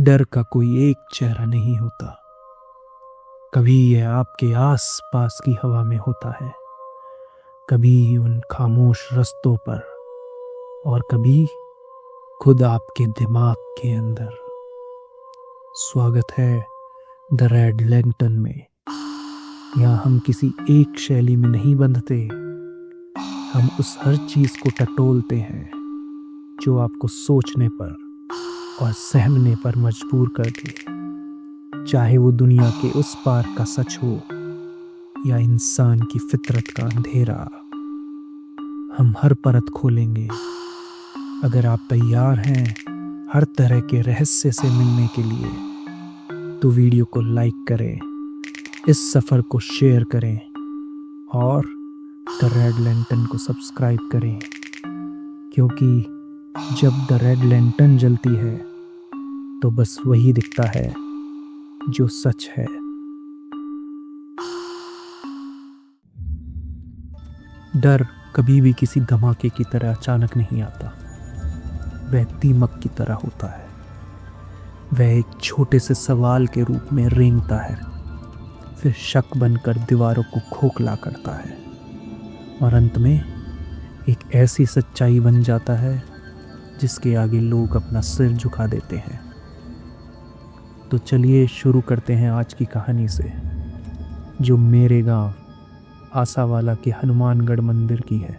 डर का कोई एक चेहरा नहीं होता। कभी यह आपके आस पास की हवा में होता है, कभी उन खामोश रास्तों पर, और कभी खुद आपके दिमाग के अंदर। स्वागत है द रेड लैंटर्न में। यहाँ हम किसी एक शैली में नहीं बंधते, हम उस हर चीज को टटोलते हैं जो आपको सोचने पर और सहमने पर मजबूर कर दे। चाहे वो दुनिया के उस पार का सच हो या इंसान की फितरत का अंधेरा, हम हर परत खोलेंगे। अगर आप तैयार हैं हर तरह के रहस्य से मिलने के लिए, तो वीडियो को लाइक करें, इस सफ़र को शेयर करें और द रेड लैंटर्न को सब्सक्राइब करें, क्योंकि जब द रेड लैंटर्न जलती है तो बस वही दिखता है जो सच है। डर कभी भी किसी धमाके की तरह अचानक नहीं आता। वह दीमक की तरह होता है। वह एक छोटे से सवाल के रूप में रेंगता है, फिर शक बनकर दीवारों को खोखला करता है और अंत में एक ऐसी सच्चाई बन जाता है जिसके आगे लोग अपना सिर झुका देते हैं। तो चलिए शुरू करते हैं आज की कहानी से, जो मेरे गांव आसावाला के हनुमानगढ़ मंदिर की है।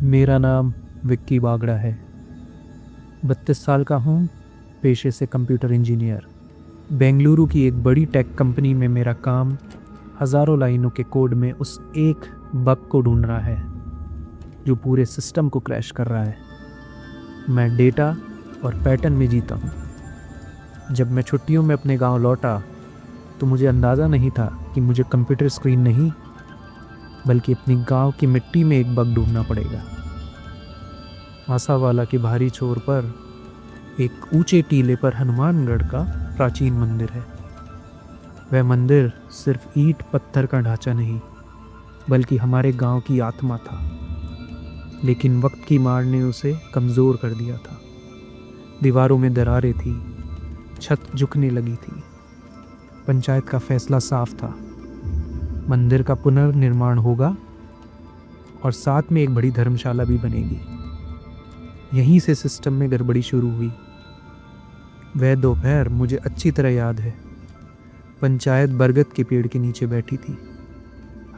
मेरा नाम विक्की बागड़ा है। 32 साल का हूँ, पेशे से कंप्यूटर इंजीनियर। बेंगलुरु की एक बड़ी टेक कंपनी में मेरा काम हज़ारों लाइनों के कोड में उस एक बग को ढूंढना है जो पूरे सिस्टम को क्रैश कर रहा है। मैं डेटा और पैटर्न में जीता हूँ। जब मैं छुट्टियों में अपने गांव लौटा तो मुझे अंदाज़ा नहीं था कि मुझे कंप्यूटर स्क्रीन नहीं बल्कि अपनी गांव की मिट्टी में एक बग ढूंढना पड़ेगा। आसावाला के भारी छोर पर एक ऊंचे टीले पर हनुमानगढ़ का प्राचीन मंदिर है। वह मंदिर सिर्फ ईंट पत्थर का ढांचा नहीं बल्कि हमारे गांव की आत्मा था, लेकिन वक्त की मार ने उसे कमज़ोर कर दिया था। दीवारों में दरारें थी, छत झुकने लगी थी। पंचायत का फैसला साफ था, मंदिर का पुनर्निर्माण होगा और साथ में एक बड़ी धर्मशाला भी बनेगी। यहीं से सिस्टम में गड़बड़ी शुरू हुई। वह दोपहर मुझे अच्छी तरह याद है। पंचायत बरगद के पेड़ के नीचे बैठी थी।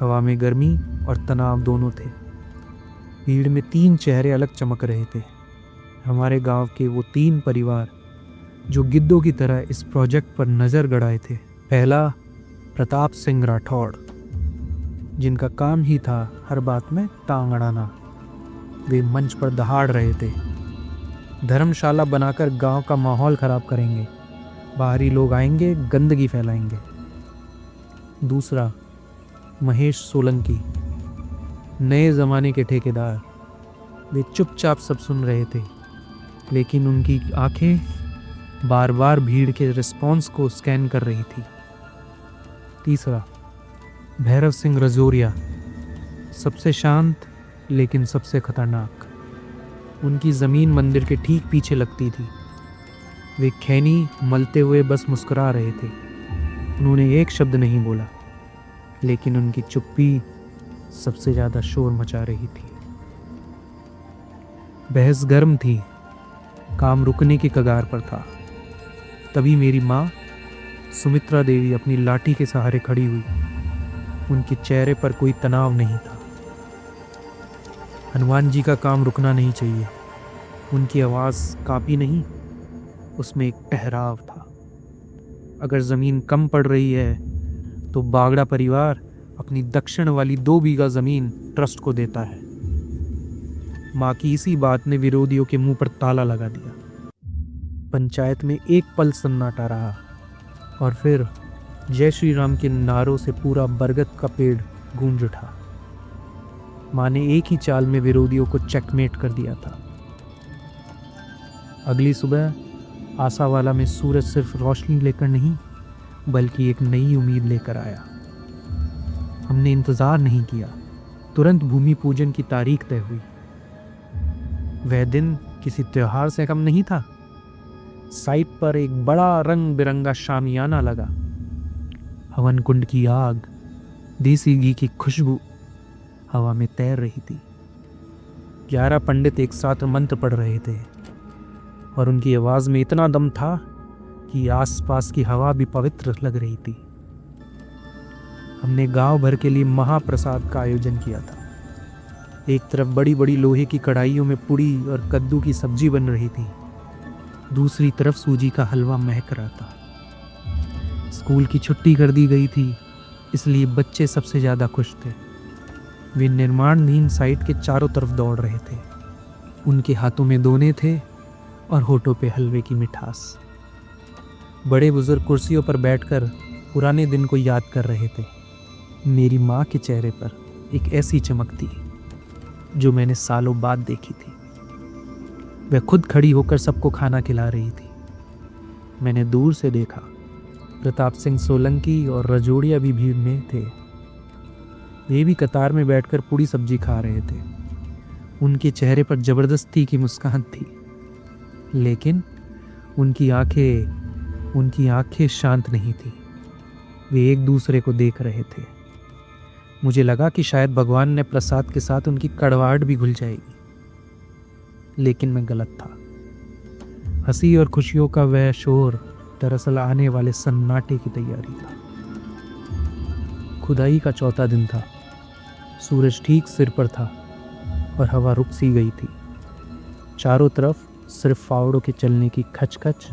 हवा में गर्मी और तनाव दोनों थे। भीड़ में 3 चेहरे अलग चमक रहे थे। हमारे गांव के वो 3 परिवार जो गिद्धों की तरह इस प्रोजेक्ट पर नज़र गड़ाए थे। पहला, प्रताप सिंह राठौड़, जिनका काम ही था हर बात में टांग अड़ाना। वे मंच पर दहाड़ रहे थे, धर्मशाला बनाकर गांव का माहौल ख़राब करेंगे, बाहरी लोग आएंगे, गंदगी फैलाएंगे। दूसरा, महेश सोलंकी, नए ज़माने के ठेकेदार। वे चुपचाप सब सुन रहे थे, लेकिन उनकी आंखें बार बार भीड़ के रिस्पॉन्स को स्कैन कर रही थी। तीसरा, भैरव सिंह रजौरिया, सबसे शांत लेकिन सबसे खतरनाक। उनकी ज़मीन मंदिर के ठीक पीछे लगती थी। वे खैनी मलते हुए बस मुस्कुरा रहे थे। उन्होंने एक शब्द नहीं बोला, लेकिन उनकी चुप्पी सबसे ज़्यादा शोर मचा रही थी। बहस गर्म थी, काम रुकने की कगार पर था। तभी मेरी माँ सुमित्रा देवी अपनी लाठी के सहारे खड़ी हुई। उनके चेहरे पर कोई तनाव नहीं था। हनुमान जी का काम रुकना नहीं चाहिए। उनकी आवाज़ कापी नहीं, उसमें एक ठहराव था। अगर ज़मीन कम पड़ रही है तो बागड़ा परिवार अपनी दक्षिण वाली 2 बीघा ज़मीन ट्रस्ट को देता है। माँ की इसी बात ने विरोधियों के मुंह पर ताला लगा दिया। पंचायत में एक पल सन्नाटा रहा और फिर जय श्री राम के नारों से पूरा बरगद का पेड़ गूंज उठा। माँ ने एक ही चाल में विरोधियों को चेकमेट कर दिया था। अगली सुबह आसावाला में सूरज सिर्फ रोशनी लेकर नहीं बल्कि एक नई उम्मीद लेकर आया। हमने इंतज़ार नहीं किया, तुरंत भूमि पूजन की तारीख तय हुई। वह दिन किसी त्योहार से कम नहीं था। साइड पर एक बड़ा रंग बिरंगा शामियाना लगा। हवन कुंड की आग, देसी घी की खुशबू हवा में तैर रही थी। 11 पंडित एक साथ मंत्र पढ़ रहे थे और उनकी आवाज में इतना दम था कि आसपास की हवा भी पवित्र लग रही थी। हमने गांव भर के लिए महाप्रसाद का आयोजन किया था। एक तरफ बड़ी बड़ी लोहे की कढ़ाइयों में पुड़ी और कद्दू की सब्जी बन रही थी, दूसरी तरफ सूजी का हलवा महक रहा था। स्कूल की छुट्टी कर दी गई थी, इसलिए बच्चे सबसे ज़्यादा खुश थे। वे निर्माणधीन साइट के चारों तरफ दौड़ रहे थे। उनके हाथों में दोने थे और होठों पे हलवे की मिठास। बड़े बुजुर्ग कुर्सियों पर बैठकर पुराने दिन को याद कर रहे थे। मेरी माँ के चेहरे पर एक ऐसी चमक थी जो मैंने सालों बाद देखी थी। वह खुद खड़ी होकर सबको खाना खिला रही थी। मैंने दूर से देखा, प्रताप सिंह सोलंकी और रजोड़िया भी भीड़ में थे। वे भी कतार में बैठकर पूरी सब्जी खा रहे थे। उनके चेहरे पर जबरदस्ती की मुस्कान थी, लेकिन उनकी आंखें शांत नहीं थी। वे एक दूसरे को देख रहे थे। मुझे लगा कि शायद भगवान ने प्रसाद के साथ उनकी कड़वाहट भी घुल जाएगी, लेकिन मैं गलत था। हंसी और खुशियों का वह शोर दरअसल आने वाले सन्नाटे की तैयारी था। खुदाई का चौथा दिन था। सूरज ठीक सिर पर था और हवा रुक सी गई थी। चारों तरफ सिर्फ फावड़ों के चलने की खचखच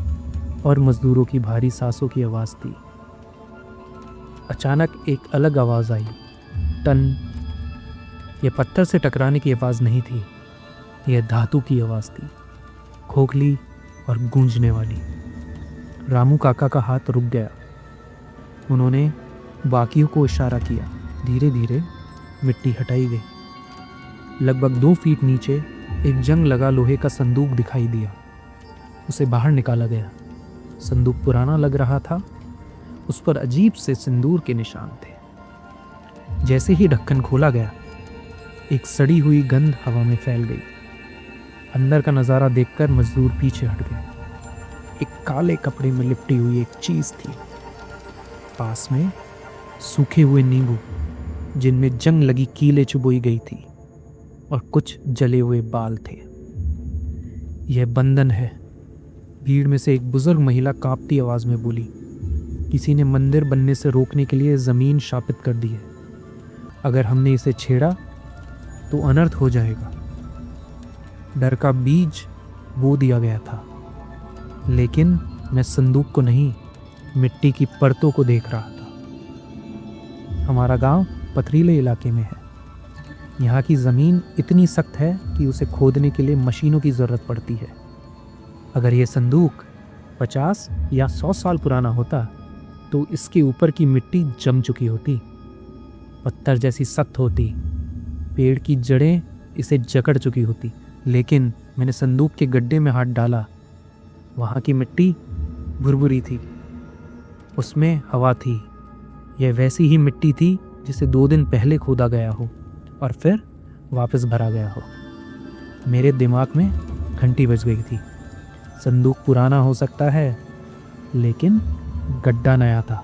और मजदूरों की भारी सांसों की आवाज़ थी। अचानक एक अलग आवाज़ आई, टन। यह पत्थर से टकराने की आवाज़ नहीं थी, यह धातु की आवाज़ थी, खोखली और गूंजने वाली। रामू काका का हाथ रुक गया। उन्होंने बाकियों को इशारा किया। धीरे धीरे मिट्टी हटाई गई। लगभग 2 फीट नीचे एक जंग लगा लोहे का संदूक दिखाई दिया। उसे बाहर निकाला गया। संदूक पुराना लग रहा था। उस पर अजीब से सिंदूर के निशान थे। जैसे ही ढक्कन खोला गया, एक सड़ी हुई गंध हवा में फैल गई। अंदर का नज़ारा देखकर मजदूर पीछे हट गए। एक काले कपड़े में लिपटी हुई एक चीज थी। पास में सूखे हुए नींबू जिनमें जंग लगी कीलें चुबोई गई थी और कुछ जले हुए बाल थे। यह बंधन है, भीड़ में से एक बुजुर्ग महिला कांपती आवाज में बोली। किसी ने मंदिर बनने से रोकने के लिए जमीन शापित कर दी है। अगर हमने इसे छेड़ा तो अनर्थ हो जाएगा। डर का बीज बो दिया गया था, लेकिन मैं संदूक को नहीं, मिट्टी की परतों को देख रहा था। हमारा गांव पथरीले इलाके में है। यहाँ की ज़मीन इतनी सख्त है कि उसे खोदने के लिए मशीनों की ज़रूरत पड़ती है। अगर ये संदूक 50 या 100 साल पुराना होता तो इसके ऊपर की मिट्टी जम चुकी होती, पत्थर जैसी सख्त होती, पेड़ की जड़ें इसे जकड़ चुकी होती। लेकिन मैंने संदूक के गड्ढे में हाथ डाला। वहाँ की मिट्टी भुरभुरी थी, उसमें हवा थी। यह वैसी ही मिट्टी थी जिसे 2 दिन पहले खोदा गया हो और फिर वापस भरा गया हो। मेरे दिमाग में घंटी बज गई थी। संदूक पुराना हो सकता है, लेकिन गड्ढा नया था।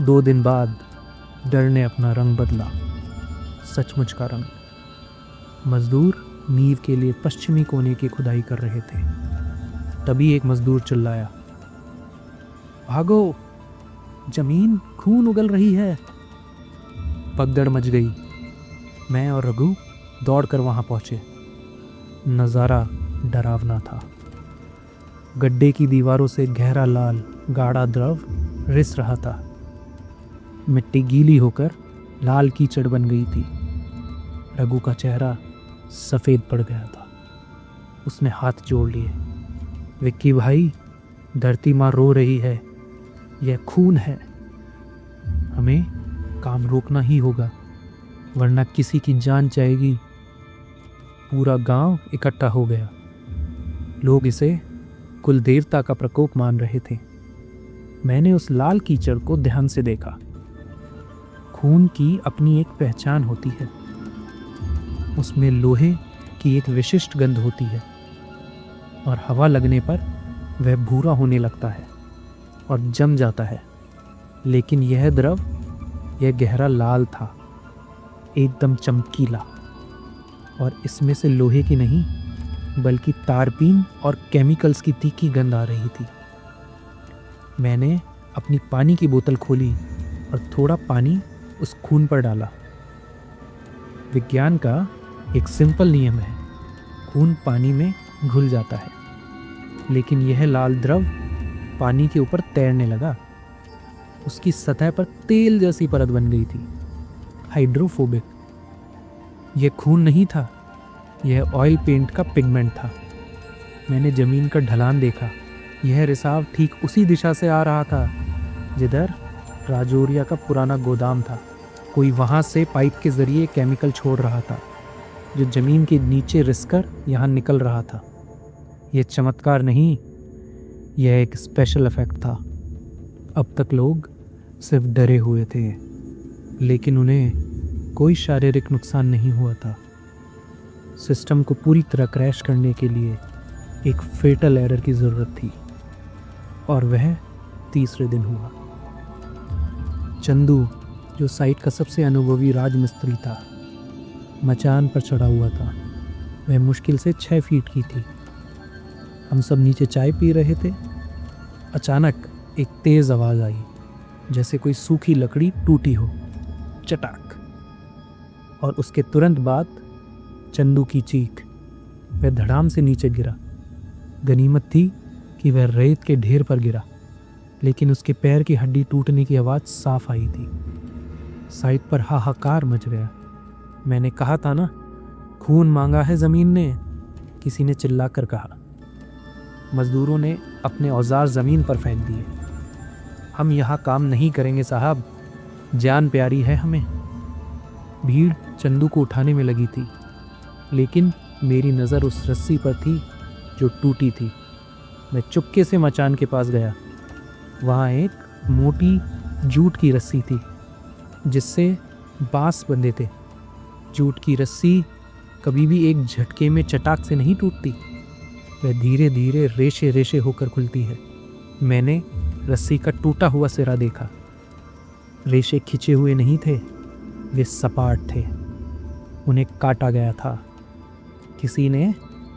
2 दिन बाद डर ने अपना रंग बदला, सचमुच का रंग। मजदूर नींव के लिए पश्चिमी कोने की खुदाई कर रहे थे। तभी एक मजदूर चिल्लाया, भागो, जमीन खून उगल रही है। पगदड़ मच गई। मैं और रघु दौड़कर वहां पहुंचे। नज़ारा डरावना था। गड्ढे की दीवारों से गहरा लाल गाढ़ा द्रव रिस रहा था। मिट्टी गीली होकर लाल कीचड़ बन गई थी। रघु का चेहरा सफ़ेद पड़ गया था। उसने हाथ जोड़ लिए। विक्की भाई, धरती माँ रो रही है, यह खून है। हमें काम रोकना ही होगा, वरना किसी की जान जाएगी। पूरा गांव इकट्ठा हो गया। लोग इसे कुल देवता का प्रकोप मान रहे थे। मैंने उस लाल कीचड़ को ध्यान से देखा। खून की अपनी एक पहचान होती है। उसमें लोहे की एक विशिष्ट गंध होती है और हवा लगने पर वह भूरा होने लगता है और जम जाता है। लेकिन यह द्रव, यह गहरा लाल था, एकदम चमकीला, और इसमें से लोहे की नहीं बल्कि तारपीन और केमिकल्स की तीखी गंध आ रही थी। मैंने अपनी पानी की बोतल खोली और थोड़ा पानी उस खून पर डाला। विज्ञान का एक सिंपल नियम है, खून पानी में घुल जाता है, लेकिन यह लाल द्रव पानी के ऊपर तैरने लगा। उसकी सतह पर तेल जैसी परत बन गई थी, हाइड्रोफोबिक। यह खून नहीं था, यह ऑयल पेंट का पिगमेंट था। मैंने जमीन का ढलान देखा। यह रिसाव ठीक उसी दिशा से आ रहा था जिधर राजौरिया का पुराना गोदाम था। कोई वहां से पाइप के जरिए केमिकल छोड़ रहा था जो जमीन के नीचे रिसकर यहाँ निकल रहा था। यह चमत्कार नहीं, यह एक स्पेशल इफेक्ट था। अब तक लोग सिर्फ डरे हुए थे, लेकिन उन्हें कोई शारीरिक नुकसान नहीं हुआ था। सिस्टम को पूरी तरह क्रैश करने के लिए एक फेटल एरर की ज़रूरत थी, और वह तीसरे दिन हुआ। चंदू, जो साइट का सबसे अनुभवी राजमिस्त्री था, मचान पर चढ़ा हुआ था। वह मुश्किल से 6 फीट की थी। हम सब नीचे चाय पी रहे थे। अचानक एक तेज़ आवाज़ आई, जैसे कोई सूखी लकड़ी टूटी हो, चटाक। और उसके तुरंत बाद चंदू की चीख। वह धड़ाम से नीचे गिरा। गनीमत थी कि वह रेत के ढेर पर गिरा, लेकिन उसके पैर की हड्डी टूटने की आवाज़ साफ आई थी। साइड पर हाहाकार मच गया। मैंने कहा था ना, खून मांगा है ज़मीन ने, किसी ने चिल्लाकर कहा। मजदूरों ने अपने औजार ज़मीन पर फेंक दिए। हम यहाँ काम नहीं करेंगे साहब, जान प्यारी है हमें। भीड़ चंदू को उठाने में लगी थी, लेकिन मेरी नज़र उस रस्सी पर थी जो टूटी थी। मैं चुपके से मचान के पास गया। वहाँ एक मोटी जूट की रस्सी थी जिससे बांस बंधे थे। जूट की रस्सी कभी भी एक झटके में चटाक से नहीं टूटती, वह धीरे धीरे रेशे रेशे होकर खुलती है। मैंने रस्सी का टूटा हुआ सिरा देखा। रेशे खिंचे हुए नहीं थे, वे सपाट थे। उन्हें काटा गया था। किसी ने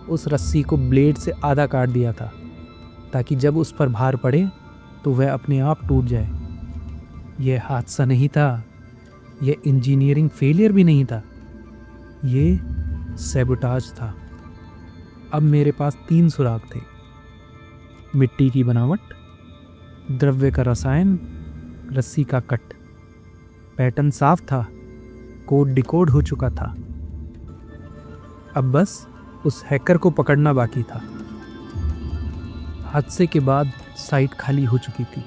उस रस्सी को ब्लेड से आधा काट दिया था, ताकि जब उस पर भार पड़े तो वह अपने आप टूट जाए। यह हादसा नहीं था, यह इंजीनियरिंग फेलियर भी नहीं था, ये सैबोटाज था। अब मेरे पास 3 सुराग थे, मिट्टी की बनावट, द्रव्य का रसायन, रस्सी का कट। पैटर्न साफ था, कोड डिकोड हो चुका था। अब बस उस हैकर को पकड़ना बाकी था। हादसे के बाद साइट खाली हो चुकी थी।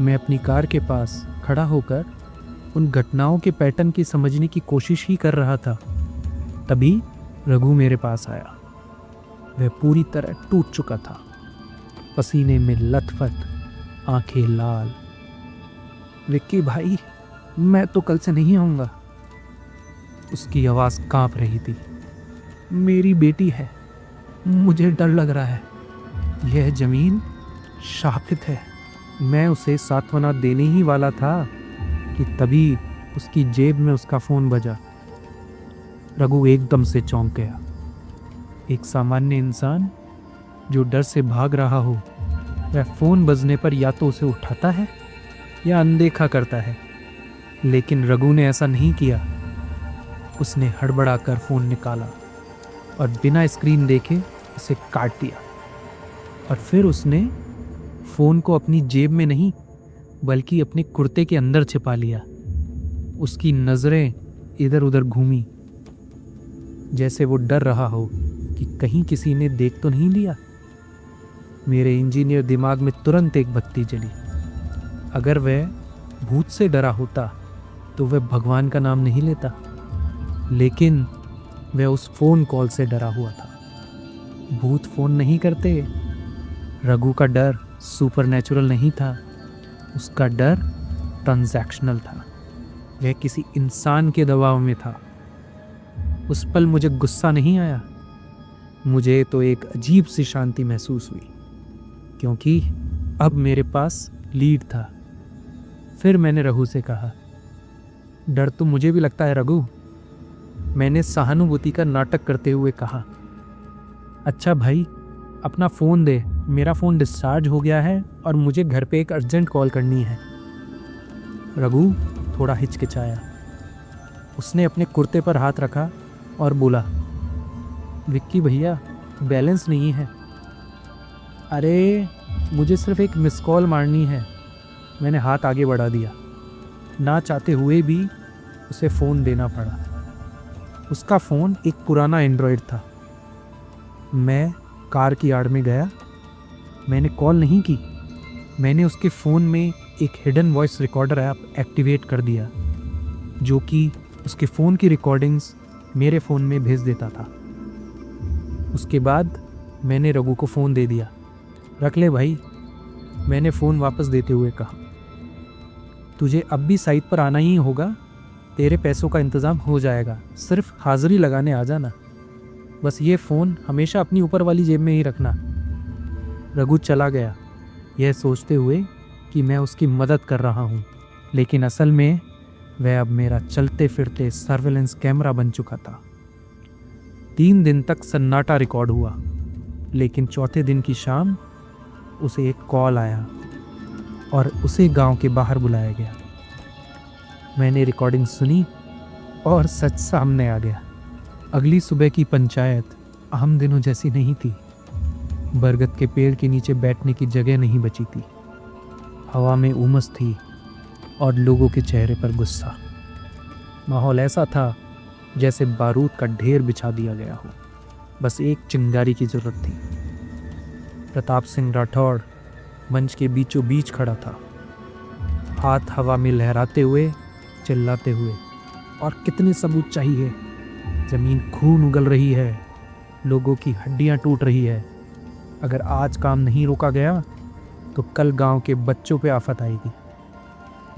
मैं अपनी कार के पास खड़ा होकर उन घटनाओं के पैटर्न की समझने की कोशिश ही कर रहा था। तभी रघु मेरे पास आया। वह पूरी तरह टूट चुका था, पसीने में लथपथ, आंखें लाल। विक्की भाई, मैं तो कल से नहीं आऊँगा। उसकी आवाज़ कांप रही थी। मेरी बेटी है, मुझे डर लग रहा है। यह ज़मीन शापित है। मैं उसे सांत्वना देने ही वाला था कि तभी उसकी जेब में उसका फ़ोन बजा। रघु एकदम से चौंक गया। एक सामान्य इंसान जो डर से भाग रहा हो, वह फ़ोन बजने पर या तो उसे उठाता है या अनदेखा करता है, लेकिन रघु ने ऐसा नहीं किया। उसने हड़बड़ाकर फ़ोन निकाला और बिना स्क्रीन देखे इसे काट दिया, और फिर उसने फ़ोन को अपनी जेब में नहीं बल्कि अपने कुर्ते के अंदर छिपा लिया। उसकी नज़रें इधर उधर घूमी, जैसे वो डर रहा हो कि कहीं किसी ने देख तो नहीं लिया। मेरे इंजीनियर दिमाग में तुरंत एक बत्ती जली। अगर वह भूत से डरा होता तो वह भगवान का नाम नहीं लेता, लेकिन वह उस फ़ोन कॉल से डरा हुआ था। भूत फ़ोन नहीं करते। रघु का डर सुपरनैचुरल नहीं था, उसका डर ट्रांजैक्शनल था। वह किसी इंसान के दबाव में था। उस पल मुझे गुस्सा नहीं आया, मुझे तो एक अजीब सी शांति महसूस हुई। क्योंकि अब मेरे पास लीड था। फिर मैंने रघु से कहा, डर तो मुझे भी लगता है रघु। मैंने सहानुभूति का नाटक करते हुए कहा, अच्छा भाई अपना फ़ोन दे, मेरा फ़ोन डिस्चार्ज हो गया है और मुझे घर पे एक अर्जेंट कॉल करनी है। रघु थोड़ा हिचकिचाया। उसने अपने कुर्ते पर हाथ रखा और बोला, विक्की भैया बैलेंस नहीं है। अरे मुझे सिर्फ एक मिस कॉल मारनी है। मैंने हाथ आगे बढ़ा दिया। ना चाहते हुए भी उसे फ़ोन देना पड़ा। उसका फ़ोन एक पुराना एंड्रॉयड था। मैं कार की आड़ में गया। मैंने कॉल नहीं की। मैंने उसके फ़ोन में एक hidden voice recorder app activate कर दिया, जो कि उसके फ़ोन की रिकॉर्डिंग्स मेरे फ़ोन में भेज देता था। उसके बाद मैंने रघु को फ़ोन दे दिया। रख ले भाई, मैंने फ़ोन वापस देते हुए कहा। तुझे अब भी साइट पर आना ही होगा। तेरे पैसों का इंतज़ाम हो जाएगा, सिर्फ हाज़िरी लगाने आ जाना। बस ये फ़ोन हमेशा अपनी ऊपर वाली जेब में ही रखना। रघु चला गया, यह सोचते हुए कि मैं उसकी मदद कर रहा हूँ, लेकिन असल में वह अब मेरा चलते फिरते सर्वेलेंस कैमरा बन चुका था। 3 दिन तक सन्नाटा रिकॉर्ड हुआ, लेकिन चौथे दिन की शाम उसे एक कॉल आया और उसे गांव के बाहर बुलाया गया। मैंने रिकॉर्डिंग सुनी और सच सामने आ गया। अगली सुबह की पंचायत आम दिनों जैसी नहीं थी। बरगद के पेड़ के नीचे बैठने की जगह नहीं बची थी। हवा में उमस थी और लोगों के चेहरे पर गुस्सा। माहौल ऐसा था जैसे बारूद का ढेर बिछा दिया गया हो। बस एक चिंगारी की जरूरत थी। प्रताप सिंह राठौड़ मंच के बीचों बीच खड़ा था, हाथ हवा में लहराते हुए, चिल्लाते हुए, और कितने सबूत चाहिए? जमीन खून उगल रही है, लोगों की हड्डियां टूट रही है। अगर आज काम नहीं रोका गया तो कल गांव के बच्चों पे आफत आएगी।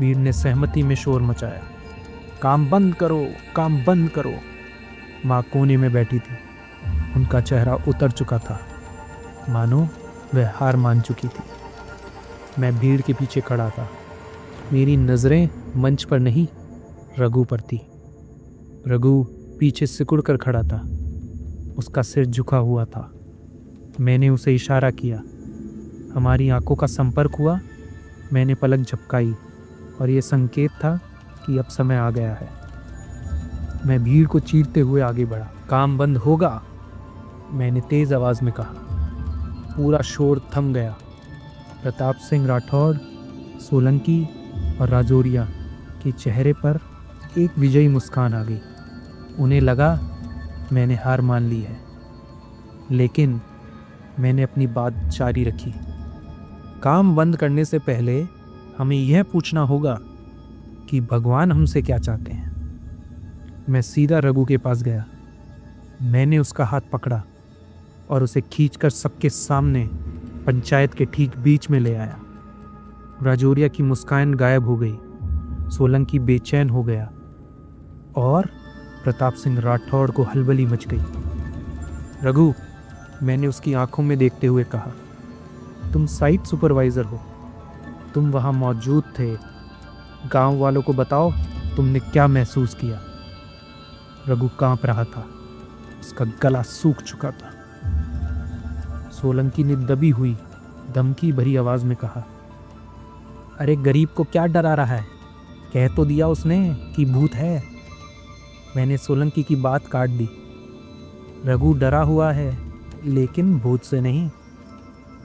भीड़ ने सहमति में शोर मचाया, काम बंद करो, काम बंद करो। माँ कोने में बैठी थी। उनका चेहरा उतर चुका था, मानो वह हार मान चुकी थी। मैं भीड़ के पीछे खड़ा था। मेरी नज़रें मंच पर नहीं, रघु पर थी। रघु पीछे सिकुड़ कर खड़ा था। उसका सिर झुका हुआ था। मैंने उसे इशारा किया। हमारी आंखों का संपर्क हुआ। मैंने पलक झपकाई और ये संकेत था कि अब समय आ गया है। मैं भीड़ को चीरते हुए आगे बढ़ा। काम बंद होगा, मैंने तेज आवाज में कहा। पूरा शोर थम गया। प्रताप सिंह राठौड़, सोलंकी और राजौरिया के चेहरे पर एक विजयी मुस्कान आ गई। उन्हें लगा मैंने हार मान ली है, लेकिन मैंने अपनी बात जारी रखी। काम बंद करने से पहले हमें यह पूछना होगा कि भगवान हमसे क्या चाहते हैं। मैं सीधा रघु के पास गया। मैंने उसका हाथ पकड़ा और उसे खींचकर सबके सामने पंचायत के ठीक बीच में ले आया। राजौरिया की मुस्कान गायब हो गई, सोलंकी बेचैन हो गया और प्रताप सिंह राठौड़ को हलबली मच गई। रघु, मैंने उसकी आंखों में देखते हुए कहा, तुम साइट सुपरवाइजर हो, तुम वहां मौजूद थे। गांव वालों को बताओ तुमने क्या महसूस किया। रघु कांप रहा था, उसका गला सूख चुका था। सोलंकी ने दबी हुई, धमकी भरी आवाज में कहा, अरे गरीब को क्या डरा रहा है? कह तो दिया उसने कि भूत है। मैंने सोलंकी की बात काट दी। रघु डरा हुआ है, लेकिन भूत से नहीं।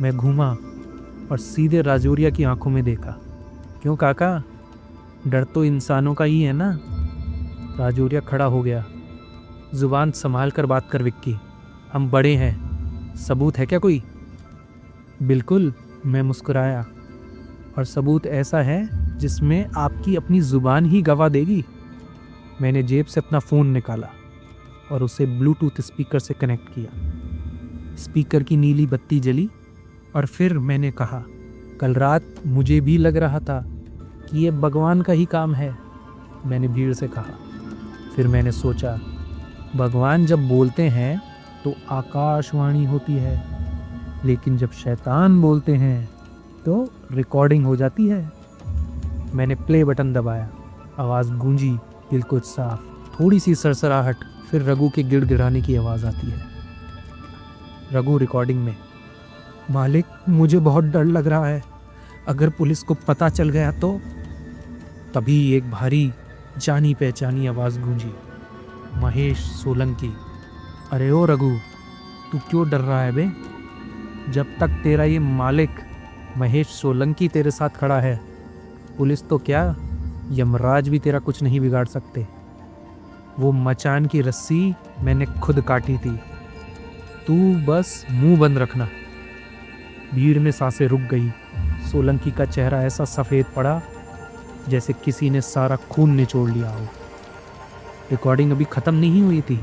मैं घूमा और सीधे राजौरिया की आंखों में देखा। क्यों काका, डर तो इंसानों का ही है ना? राजौरिया खड़ा हो गया। जुबान संभाल कर बात कर विक्की, हम बड़े हैं। सबूत है क्या कोई? बिल्कुल, मैं मुस्कुराया, और सबूत ऐसा है जिसमें आपकी अपनी जुबान ही गवाह देगी। मैंने जेब से अपना फ़ोन निकाला और उसे ब्लूटूथ स्पीकर से कनेक्ट किया। स्पीकर की नीली बत्ती जली और फिर मैंने कहा, कल रात मुझे भी लग रहा था कि ये भगवान का ही काम है। मैंने भीड़ से कहा। फिर मैंने सोचा, भगवान जब बोलते हैं तो आकाशवाणी होती है। लेकिन जब शैतान बोलते हैं तो रिकॉर्डिंग हो जाती है। मैंने प्ले बटन दबाया, आवाज़ गूंजी, बिल्कुल साफ, थोड़ी सी सरसराहट, फिर रघु के गिड़गिड़ाने की आवाज़ आती है। रघु रिकॉर्डिंग में, मालिक मुझे बहुत डर लग रहा है, अगर पुलिस को पता चल गया तो। तभी एक भारी जानी पहचानी आवाज़ गूंजी, महेश सोलंकी। अरे ओ रघु, तू क्यों डर रहा है बे? जब तक तेरा ये मालिक महेश सोलंकी तेरे साथ खड़ा है, पुलिस तो क्या, यमराज भी तेरा कुछ नहीं बिगाड़ सकते। वो मचान की रस्सी मैंने खुद काटी थी, तू बस मुंह बंद रखना। भीड़ में सांसें रुक गई। सोलंकी का चेहरा ऐसा सफ़ेद पड़ा जैसे किसी ने सारा खून निचोड़ लिया हो। रिकॉर्डिंग अभी ख़त्म नहीं हुई थी।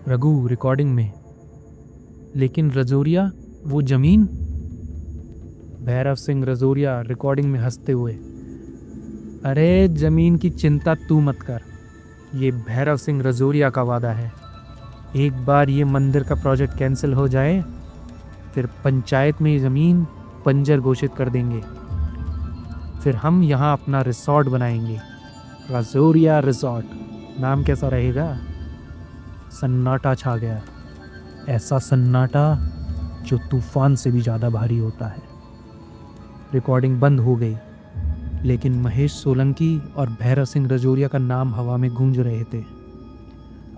रघु रिकॉर्डिंग में, लेकिन रजौरिया, वो ज़मीन? भैरव सिंह रजौरिया रिकॉर्डिंग में हंसते हुए, अरे ज़मीन की चिंता तू मत कर, ये भैरव सिंह रजौरिया का वादा है। एक बार ये मंदिर का प्रोजेक्ट कैंसिल हो जाए, फिर पंचायत में ये ज़मीन बंजर घोषित कर देंगे। फिर हम यहाँ अपना रिसॉर्ट बनाएंगे, रजौरिया रिसॉर्ट। नाम कैसा रहेगा? सन्नाटा छा गया, ऐसा सन्नाटा जो तूफान से भी ज़्यादा भारी होता है। रिकॉर्डिंग बंद हो गई, लेकिन महेश सोलंकी और भैरव सिंह रजौरिया का नाम हवा में गूंज रहे थे।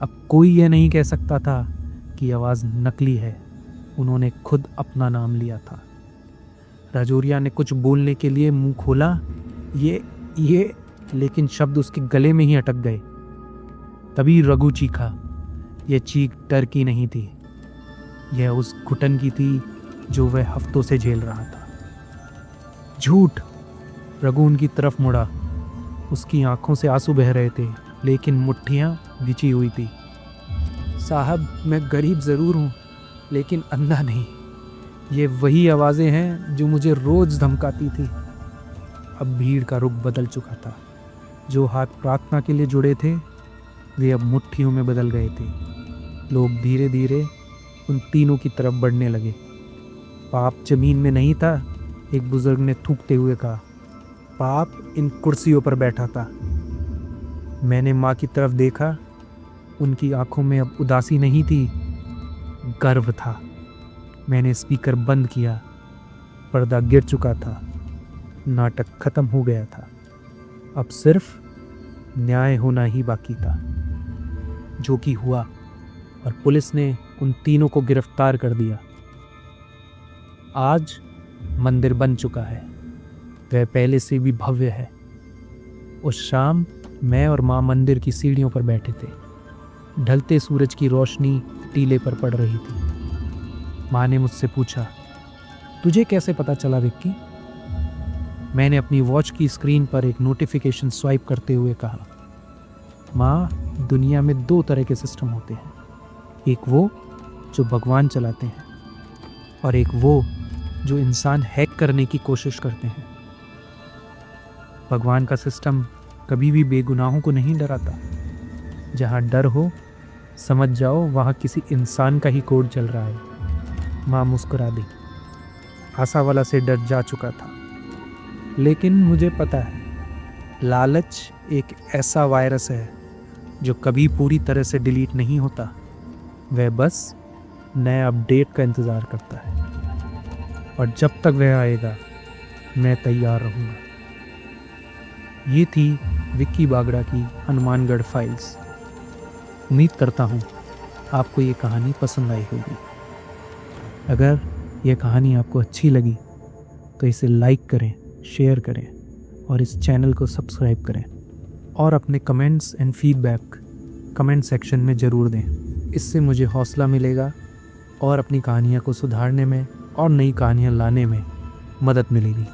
अब कोई ये नहीं कह सकता था कि आवाज़ नकली है, उन्होंने खुद अपना नाम लिया था। रजौरिया ने कुछ बोलने के लिए मुंह खोला, ये, लेकिन शब्द उसके गले में ही अटक गए। तभी रघु चीखा। यह चीख डर की नहीं थी, यह उस घुटन की थी जो वह हफ्तों से झेल रहा था। झूठ! रघु उनकी तरफ मुड़ा, उसकी आंखों से आंसू बह रहे थे, लेकिन मुट्ठियां बिछी हुई थी। साहब, मैं गरीब ज़रूर हूँ, लेकिन अंधा नहीं। ये वही आवाज़ें हैं जो मुझे रोज़ धमकाती थी। अब भीड़ का रुख बदल चुका था। जो हाथ प्रार्थना के लिए जुड़े थे, वे अब मुट्ठियों में बदल गए थे। लोग धीरे धीरे उन तीनों की तरफ बढ़ने लगे। पाप जमीन में नहीं था, एक बुजुर्ग ने थूकते हुए कहा। पाप इन कुर्सियों पर बैठा था। मैंने माँ की तरफ देखा, उनकी आंखों में अब उदासी नहीं थी, गर्व था। मैंने स्पीकर बंद किया, पर्दा गिर चुका था, नाटक खत्म हो गया था। अब सिर्फ न्याय होना ही बाकी था, जो कि हुआ, और पुलिस ने उन तीनों को गिरफ्तार कर दिया। आज मंदिर बन चुका है, वह पहले से भी भव्य है। उस शाम मैं और माँ मंदिर की सीढ़ियों पर बैठे थे। ढलते सूरज की रोशनी टीले पर पड़ रही थी। माँ ने मुझसे पूछा, तुझे कैसे पता चला विक्की? मैंने अपनी वॉच की स्क्रीन पर एक नोटिफिकेशन स्वाइप करते हुए कहा, माँ, दुनिया में दो तरह के सिस्टम होते हैं, एक वो जो भगवान चलाते हैं और एक वो जो इंसान हैक करने की कोशिश करते हैं। भगवान का सिस्टम कभी भी बेगुनाहों को नहीं डराता। जहाँ डर हो, समझ जाओ वहाँ किसी इंसान का ही कोड चल रहा है। माँ मुस्कुरा दी। आसावाला से डर जा चुका था, लेकिन मुझे पता है, लालच एक ऐसा वायरस है जो कभी पूरी तरह से डिलीट नहीं होता। वह बस नए अपडेट का इंतज़ार करता है, और जब तक वह आएगा मैं तैयार रहूँगा। ये थी विक्की बागड़ा की हनुमानगढ़ फाइल्स। उम्मीद करता हूँ आपको ये कहानी पसंद आई होगी। अगर यह कहानी आपको अच्छी लगी तो इसे लाइक करें, शेयर करें और इस चैनल को सब्सक्राइब करें, और अपने comments and feedback comment section में ज़रूर दें। इससे मुझे हौसला मिलेगा और अपनी कहानियाँ को सुधारने में और नई कहानियाँ लाने में मदद मिलेगी।